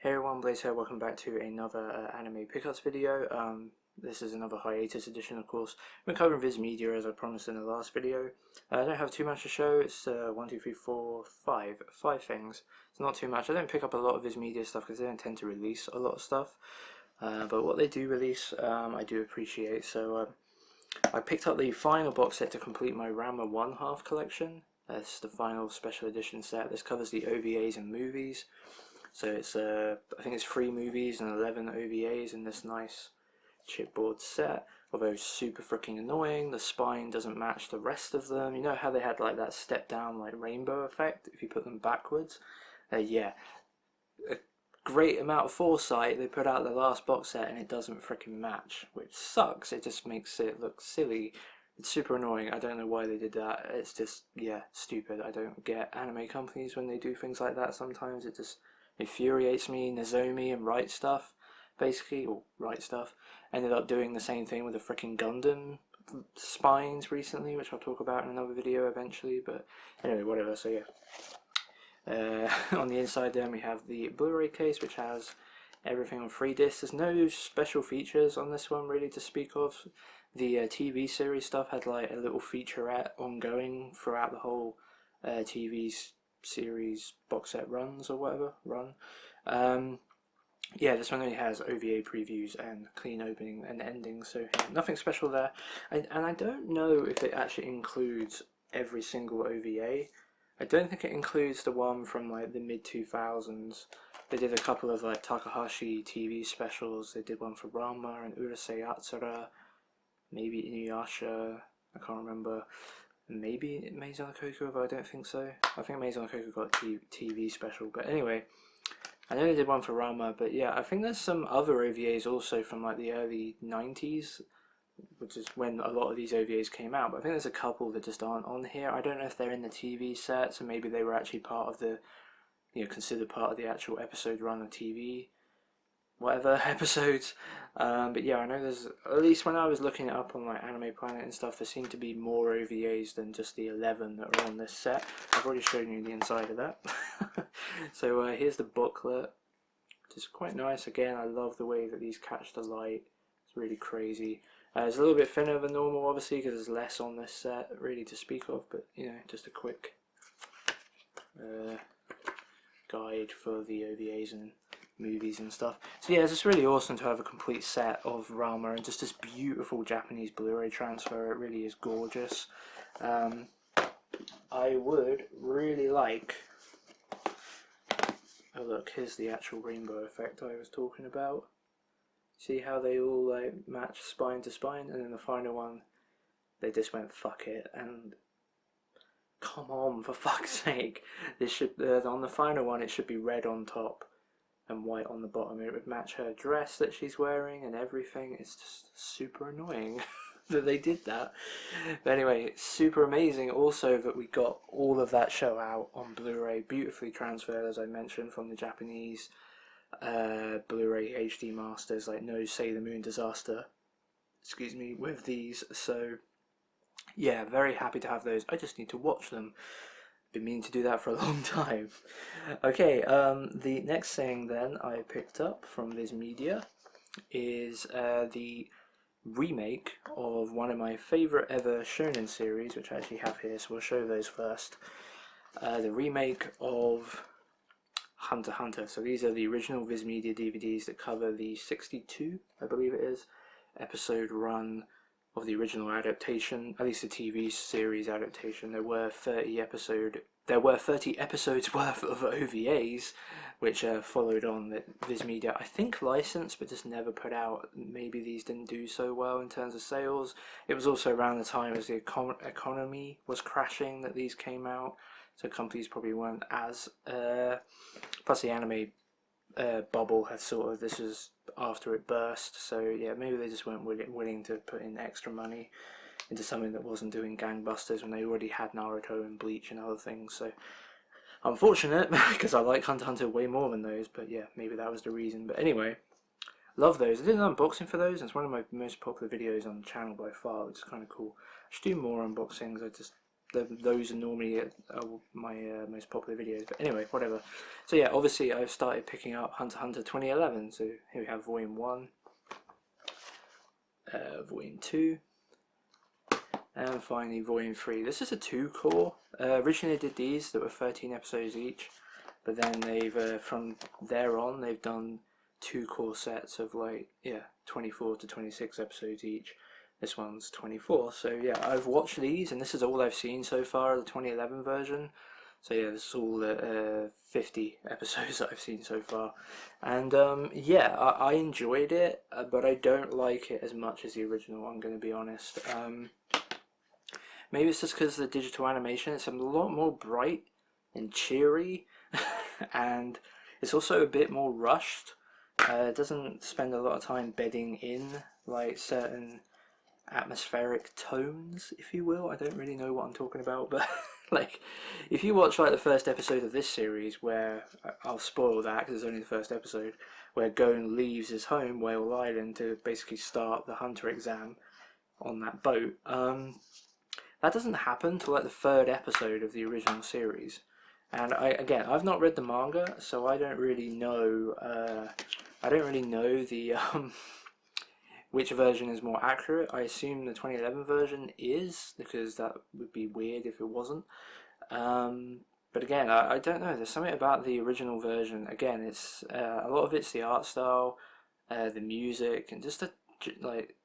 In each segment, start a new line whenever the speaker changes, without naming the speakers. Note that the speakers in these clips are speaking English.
Hey everyone, Blaze here, welcome back to another anime pickups video. This is another hiatus edition, of course. We're covering Viz Media as I promised in the last video. I don't have too much to show, it's 1, 2, 3, 4, 5. 5 things. It's not too much. I don't pick up a lot of Viz Media stuff because they don't tend to release a lot of stuff. But what they do release, I do appreciate. So I picked up the final box set to complete my Ranma 1 half collection. That's the final special edition set. This covers the OVAs and movies. So it's I think it's 3 movies and 11 OVAs in this nice chipboard set. Although super freaking annoying, the spine doesn't match the rest of them. You know how they had like that step down like rainbow effect if you put them backwards? Yeah, a great amount of foresight. They put out the last box set and it doesn't freaking match, which sucks. It just makes it look silly. It's super annoying. I don't know why they did that. It's just, yeah, stupid. I don't get anime companies when they do things like that sometimes. It just infuriates me. Nozomi and Right Stuff, basically, or Right Stuff, ended up doing the same thing with the freaking Gundam spines recently, which I'll talk about in another video eventually, but anyway, whatever, so yeah. On the inside then we have the Blu-ray case, which has everything on 3 discs. There's no special features on this one really to speak of. The TV series stuff had like a little featurette ongoing throughout the whole TV series box set runs or whatever run. Yeah, this one only has OVA previews and clean opening and ending, so yeah, nothing special there. And I don't know if it actually includes every single OVA. I don't think it includes the one from like the mid 2000s. They did a couple of like Takahashi TV specials. They did one for Ranma and Urusei Yatsura, maybe Inuyasha, I can't remember. Maybe Maze on the Coco, but I don't think so. I think Maze on the Coco got a TV special, but anyway, I know they did one for Ranma, but yeah, I think there's some other OVAs also from like the early 90s, which is when a lot of these OVAs came out, but I think there's a couple that just aren't on here. I don't know if they're in the TV set, so maybe they were actually part of the, considered part of the actual episode run of TV, whatever episodes. But yeah, I know there's, at least when I was looking it up on like Anime Planet and stuff, there seemed to be more OVAs than just the 11 that are on this set. I've already shown you the inside of that. So here's the booklet, which is quite nice. Again, I love the way that these catch the light. It's really crazy. It's a little bit thinner than normal, obviously, because there's less on this set really to speak of, but just a quick guide for the OVAs and movies and stuff. So yeah, it's just really awesome to have a complete set of Ranma and just this beautiful Japanese Blu-ray transfer. It really is gorgeous. I would really like, oh look, here's the actual rainbow effect I was talking about. See how they all like match spine to spine, and then the final one they just went fuck it and come on, for fuck's sake. This should on the final one it should be red on top and white on the bottom. It would match her dress that she's wearing and everything. It's just super annoying that they did that. But anyway, it's super amazing also that we got all of that show out on Blu-ray, beautifully transferred as I mentioned from the Japanese Blu-ray HD masters, like no Sailor Moon disaster, excuse me, with these. So yeah, very happy to have those. I just need to watch them. Been meaning to do that for a long time. Okay, the next thing then I picked up from Viz Media is the remake of one of my favourite ever shonen series, which I actually have here, so we'll show those first. The remake of Hunter x Hunter. So these are the original Viz Media DVDs that cover the 62, I believe it is, episode run of the original adaptation, at least the TV series adaptation. There were 30 episodes worth of OVAs, which followed on that Viz Media, I think, licensed, but just never put out. Maybe these didn't do so well in terms of sales. It was also around the time as the economy was crashing that these came out, so companies probably weren't as... plus the anime bubble had sort of, this was after it burst, so yeah, maybe they just weren't willing to put in extra money into something that wasn't doing gangbusters when they already had Naruto and Bleach and other things. So unfortunate, because I like Hunter x Hunter way more than those, but yeah, maybe that was the reason. But anyway, love those. I did an unboxing for those, and it's one of my most popular videos on the channel by far, which is kind of cool. I should do more unboxings. I just those are normally my most popular videos. But anyway, whatever. So yeah, obviously I've started picking up Hunter x Hunter 2011. So here we have Volume 1, Volume 2, and finally Volume 3. This is a 2-core. Originally I did these that were 13 episodes each, but then they've from there on they've done 2-core sets of like 24 to 26 episodes each. This one's 24. So yeah, I've watched these, and this is all I've seen so far, the 2011 version. So yeah, this is all the 50 episodes that I've seen so far. And yeah, I enjoyed it, but I don't like it as much as the original, I'm going to be honest. Maybe it's just because the digital animation is a lot more bright and cheery, and it's also a bit more rushed. It doesn't spend a lot of time bedding in like certain atmospheric tones, if you will. I don't really know what I'm talking about, but like if you watch like the first episode of this series, where I'll spoil that because it's only the first episode, where Gon leaves his home, Whale Island, to basically start the Hunter exam on that boat, that doesn't happen till like the 3rd episode of the original series. And I've not read the manga, so I don't really know the which version is more accurate. I assume the 2011 version is, because that would be weird if it wasn't. But again, I don't know. There's something about the original version. Again, it's a lot of it's the art style, the music, and just the like.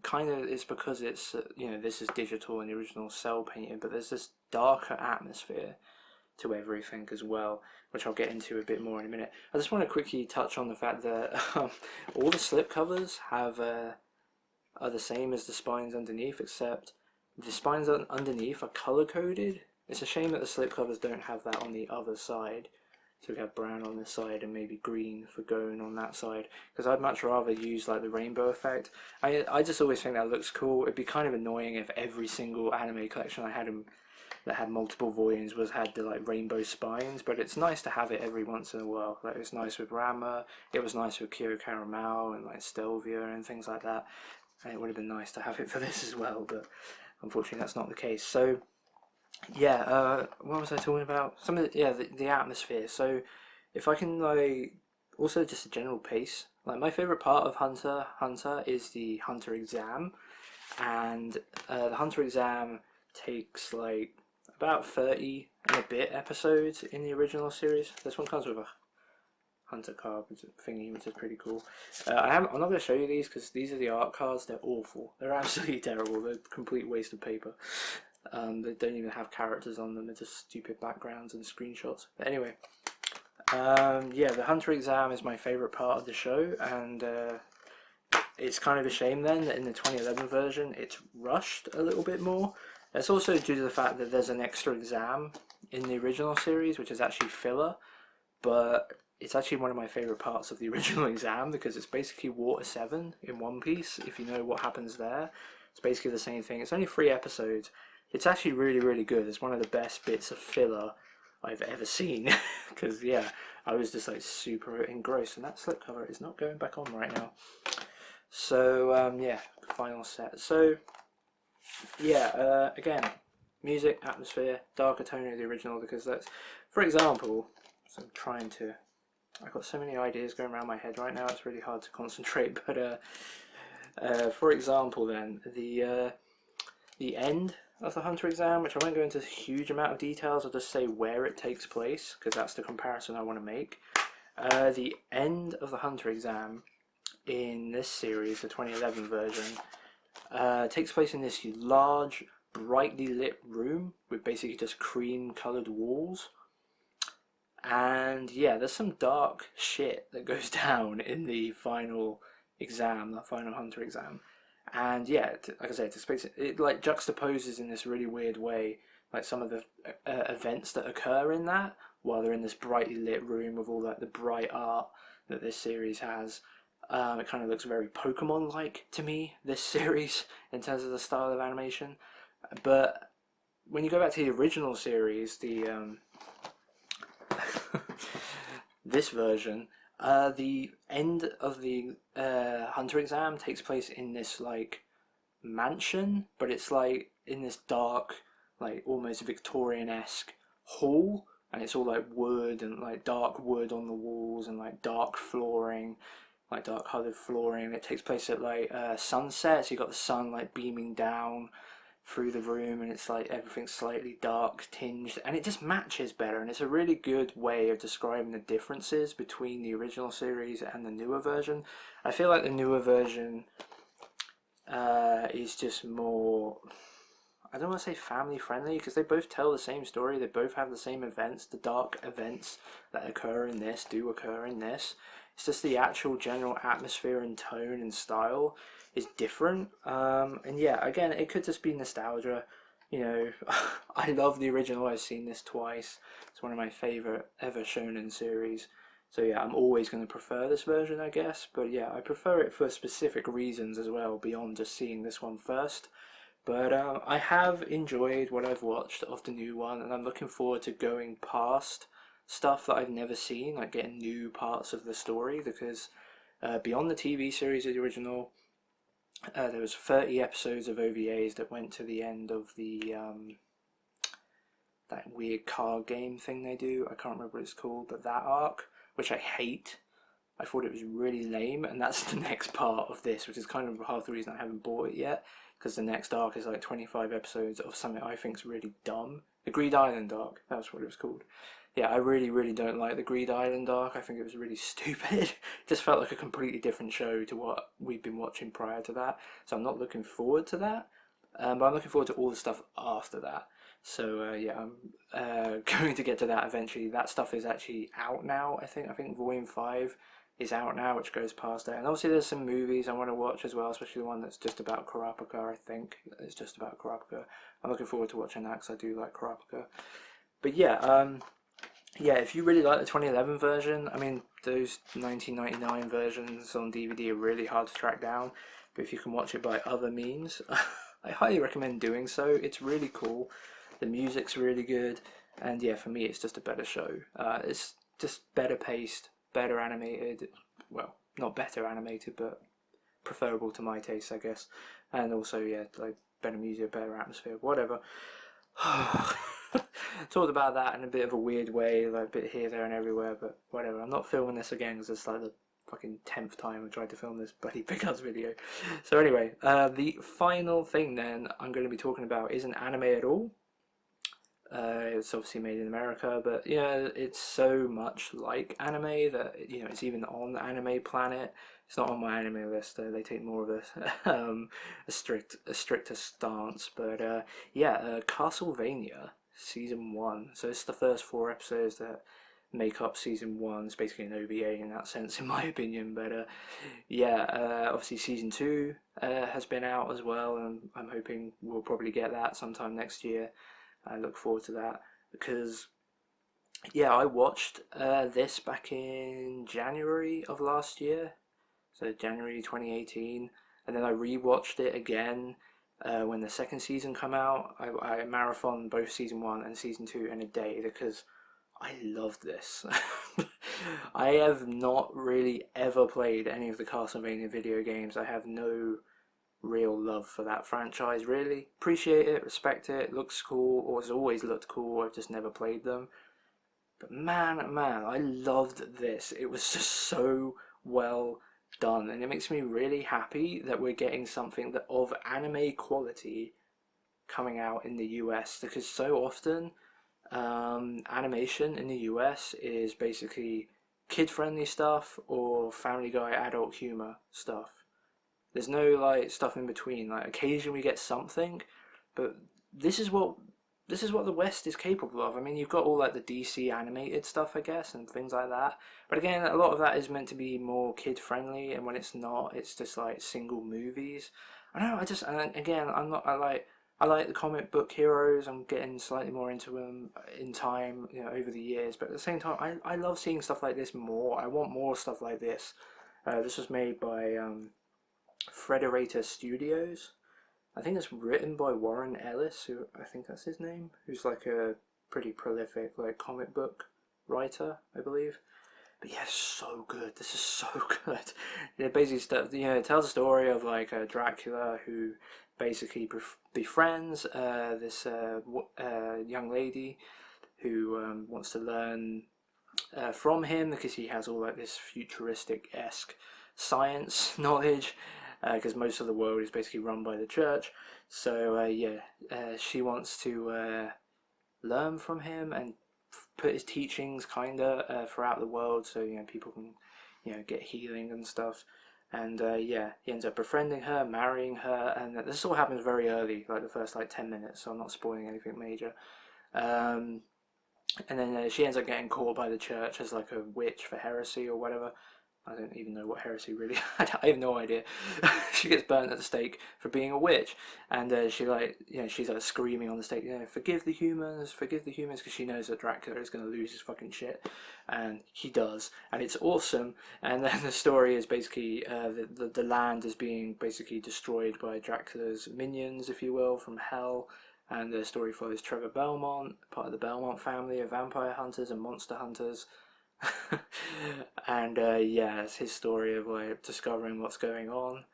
Kind of, it's because it's this is digital and the original cell painted, but there's this darker atmosphere to everything as well, which I'll get into a bit more in a minute. I just want to quickly touch on the fact that all the slipcovers are the same as the spines underneath, except the spines underneath are color coded. It's a shame that the slipcovers don't have that on the other side. So we have brown on this side and maybe green for Gon on that side, because I'd much rather use like the rainbow effect. I just always think that looks cool. It'd be kind of annoying if every single anime collection I had that had multiple volumes had the like rainbow spines, but it's nice to have it every once in a while. Like, it was nice with Ranma, it was nice with Kyo Caramel and like Stelvia and things like that, and it would have been nice to have it for this as well, but unfortunately that's not the case. So yeah, what was I talking about? Some of the atmosphere. So if I can like also just a general pace. Like, my favorite part of Hunter x Hunter is the Hunter exam, and the Hunter exam takes like about 30 and a bit episodes in the original series. This one comes with a Hunter card thingy, which is pretty cool. I'm not going to show you these because these are the art cards. They're awful. They're absolutely terrible. They're a complete waste of paper. They don't even have characters on them. They're just stupid backgrounds and screenshots. But anyway, yeah, the Hunter exam is my favourite part of the show, and it's kind of a shame then that in the 2011 version it's rushed a little bit more. It's also due to the fact that there's an extra exam in the original series, which is actually filler, but it's actually one of my favourite parts of the original exam because it's basically Water 7 in One Piece, if you know what happens there. It's basically the same thing. It's only 3 episodes. It's actually really, really good. It's one of the best bits of filler I've ever seen because, yeah, I was just like super engrossed, and that slipcover is not going back on right now. So, yeah, final set. So, yeah, again, music, atmosphere, darker tone of the original, because that's, for example, so I'm trying to, I've got so many ideas going around my head right now, it's really hard to concentrate, but for example then, the end of the Hunter exam, which I won't go into a huge amount of details, I'll just say where it takes place, because that's the comparison I want to make. The end of the Hunter exam in this series, the 2011 version, takes place in this large, brightly lit room with basically just cream coloured walls. And yeah, there's some dark shit that goes down in the final exam, the final Hunter exam. And yeah, like I said, it like juxtaposes in this really weird way, like some of the events that occur in that, while they're in this brightly lit room with all that the bright art that this series has. It kind of looks very Pokemon-like to me, this series, in terms of the style of animation. But when you go back to the original series, the this version, the end of the Hunter exam takes place in this like mansion, but it's like in this dark, like almost Victorian-esque hall, and it's all like wood and like dark wood on the walls and like dark flooring, like dark coloured flooring. It takes place at like sunset, so you got the sun like beaming down through the room, and it's like everything's slightly dark tinged, and it just matches better, and it's a really good way of describing the differences between the original series and the newer version. I feel like the newer version is just more, I don't want to say family friendly, because they both tell the same story, they both have the same events, the dark events that occur in this do occur in this. It's just the actual general atmosphere and tone and style is different. And yeah, again, it could just be nostalgia. You know, I love the original. I've seen this twice. It's one of my favorite ever shonen series. So yeah, I'm always going to prefer this version, I guess. But yeah, I prefer it for specific reasons as well, beyond just seeing this one first. But I have enjoyed what I've watched of the new one, and I'm looking forward to going past stuff that I've never seen, like getting new parts of the story, because beyond the TV series of the original, there was 30 episodes of OVAs that went to the end of the that weird card game thing they do. I can't remember what it's called, but that arc, which I hate. I thought it was really lame, and that's the next part of this, which is kind of half the reason I haven't bought it yet, because the next arc is like 25 episodes of something I think is really dumb. The Greed Island arc, that's what it was called. Yeah, I really don't like the Greed Island arc. I think it was really stupid. It just felt like a completely different show to what we've been watching prior to that. So I'm not looking forward to that. But I'm looking forward to all the stuff after that. So yeah, I'm going to get to that eventually. That stuff is actually out now, I think. I think Volume 5 is out now, which goes past that. And obviously there's some movies I want to watch as well, especially the one that's just about Kurapika, I think. It's just about Kurapika. I'm looking forward to watching that because I do like Kurapika. But yeah, yeah, if you really like the 2011 version, I mean, those 1999 versions on DVD are really hard to track down, but if you can watch it by other means, I highly recommend doing so. It's really cool, the music's really good, and yeah, for me it's just a better show. It's just better paced, better animated, well, not better animated, but preferable to my taste, I guess, and also, yeah, like, better music, better atmosphere, whatever. Talked about that in a bit of a weird way, like a bit here, there, and everywhere, but whatever. I'm not filming this again because it's like the fucking 10th time I tried to film this bloody pickups video. So anyway, the final thing then I'm going to be talking about isn't anime at all. It's obviously made in America, but you know, it's so much like anime that, you know, it's even on Anime Planet. It's not on my anime list. They take more of a stricter stance. But yeah, Castlevania season 1. So it's the first 4 episodes that make up season 1. It's basically an OVA in that sense, in my opinion. But yeah, obviously season 2 has been out as well, and I'm hoping we'll probably get that sometime next year. I look forward to that because, yeah, I watched this back in January of last year, so January 2018, and then I rewatched it again when the second season came out. I marathoned both season 1 and season 2 in a day because I loved this. I have not really ever played any of the Castlevania video games. I have no real love for that franchise, really. Appreciate it, respect it, looks cool, or has always looked cool, I've just never played them. But man, I loved this. It was just so well done, and it makes me really happy that we're getting something that of anime quality coming out in the US, because so often animation in the US is basically kid-friendly stuff or Family Guy adult humor stuff. There's no like stuff in between. Like occasionally we get something, but this is what the West is capable of. I mean, you've got all like the DC animated stuff, I guess, and things like that. But again, a lot of that is meant to be more kid friendly, and when it's not, it's just like single movies. I don't know. And again, I like the comic book heroes. I'm getting slightly more into them in time, you know, over the years. But at the same time, I love seeing stuff like this more. I want more stuff like this. This was made by Frederator Studios. I think it's written by Warren Ellis, who I think that's his name, who's like a pretty prolific like comic book writer, I believe. But yeah, so good. This is so good. It basically, it tells a story of like Dracula who basically befriends this young lady who wants to learn from him because he has all like this futuristic-esque science knowledge because most of the world is basically run by the church. So she wants to learn from him and put his teachings throughout the world, so people can get healing and stuff. And he ends up befriending her, marrying her, and this all happens very early, like the first like 10 minutes. So I'm not spoiling anything major. Um, and then she ends up getting caught by the church as like a witch for heresy or whatever. I don't even know what heresy really. I have no idea. She gets burnt at the stake for being a witch, and she's like screaming on the stake, forgive the humans, because she knows that Dracula is going to lose his fucking shit, and he does, and it's awesome. And then the story is basically the land is being basically destroyed by Dracula's minions, if you will, from hell. And the story follows Trevor Belmont, part of the Belmont family of vampire hunters and monster hunters. And it's his story of like discovering what's going on,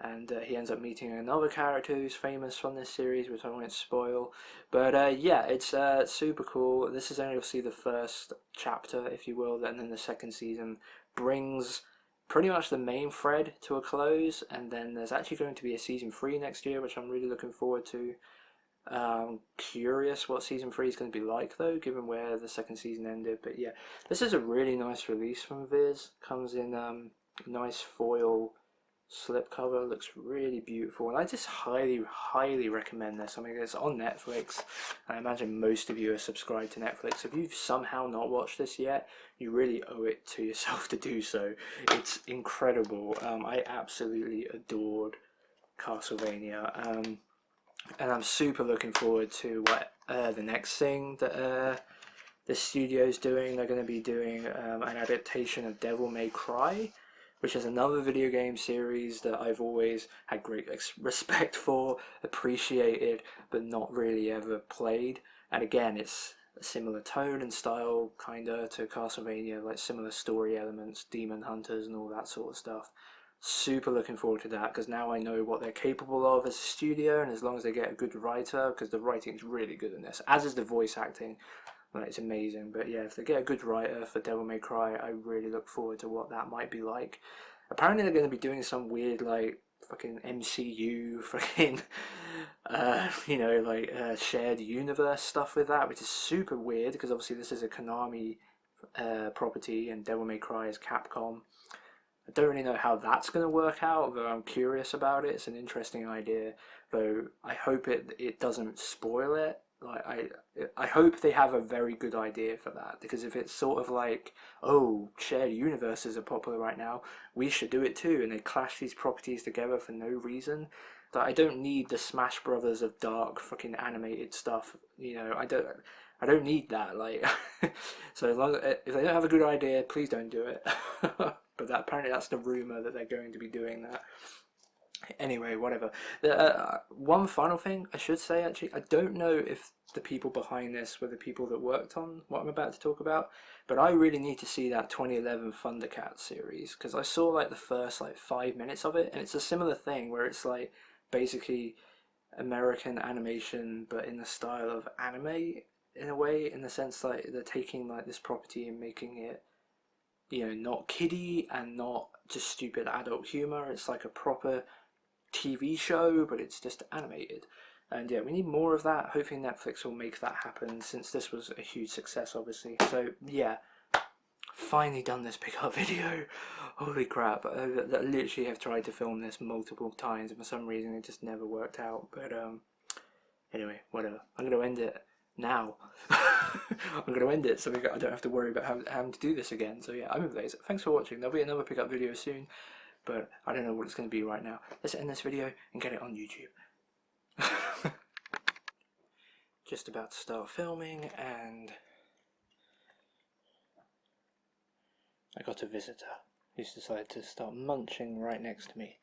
and he ends up meeting another character who's famous from this series, which I won't spoil. But it's super cool. This is only obviously the first chapter, if you will, and then the second season brings pretty much the main thread to a close, and then there's actually going to be a season 3 next year, which I'm really looking forward to. Curious what season 3 is going to be like though, given where the second season ended. But yeah, this is a really nice release from Viz. Comes in nice foil slipcover, looks really beautiful, and I just highly recommend this. I mean, it's on Netflix. I imagine most of you are subscribed to Netflix. If you've somehow not watched this yet, you really owe it to yourself to do so. It's incredible. I absolutely adored Castlevania. And I'm super looking forward to what the next thing that the studio's doing. They're going to be doing an adaptation of Devil May Cry, which is another video game series that I've always had great respect for, appreciated, but not really ever played. And again, it's a similar tone and style, kinda, to Castlevania, like similar story elements, demon hunters and all that sort of stuff. Super looking forward to that, because now I know what they're capable of as a studio, and as long as they get a good writer, because the writing is really good in this, as is the voice acting, like, it's amazing. But yeah, if they get a good writer for Devil May Cry, I really look forward to what that might be like. Apparently they're going to be doing some weird like fucking MCU fucking shared universe stuff with that, which is super weird, because obviously this is a Konami property and Devil May Cry is Capcom. I don't really know how that's going to work out, though I'm curious about it. It's an interesting idea, though I hope it doesn't spoil it. Like I hope they have a very good idea for that, because if it's sort of like, oh, shared universes are popular right now, we should do it too, and they clash these properties together for no reason. That I don't need the Smash Brothers of dark fucking animated stuff. I don't need that. Like, so as long as, if they don't have a good idea, please don't do it. But apparently that's the rumor that they're going to be doing that. Anyway, whatever. One final thing I should say, actually, I don't know if the people behind this were the people that worked on what I'm about to talk about, but I really need to see that 2011 Thundercats series, because I saw like the first like 5 minutes of it, and it's a similar thing where it's like basically American animation, but in the style of anime in a way, in the sense like they're taking like this property and making it, not kiddie and not just stupid adult humor. It's like a proper TV show, but it's just animated. And yeah, we need more of that. Hopefully Netflix will make that happen, since this was a huge success, obviously. So yeah, finally done this pickup video. Holy crap, I literally have tried to film this multiple times, and for some reason it just never worked out. But anyway, whatever. I'm going to end it now. I'm going to end it so I don't have to worry about having to do this again. So yeah, I'm Blaze. Thanks for watching. There'll be another pickup video soon, but I don't know what it's going to be right now. Let's end this video and get it on YouTube. Just about to start filming, and I got a visitor who's decided to start munching right next to me.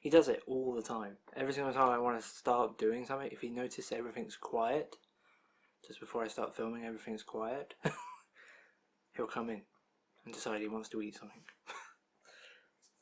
He does it all the time. Every single time I want to start doing something, if he notices everything's quiet, just before I start filming, everything's quiet, he'll come in and decide he wants to eat something.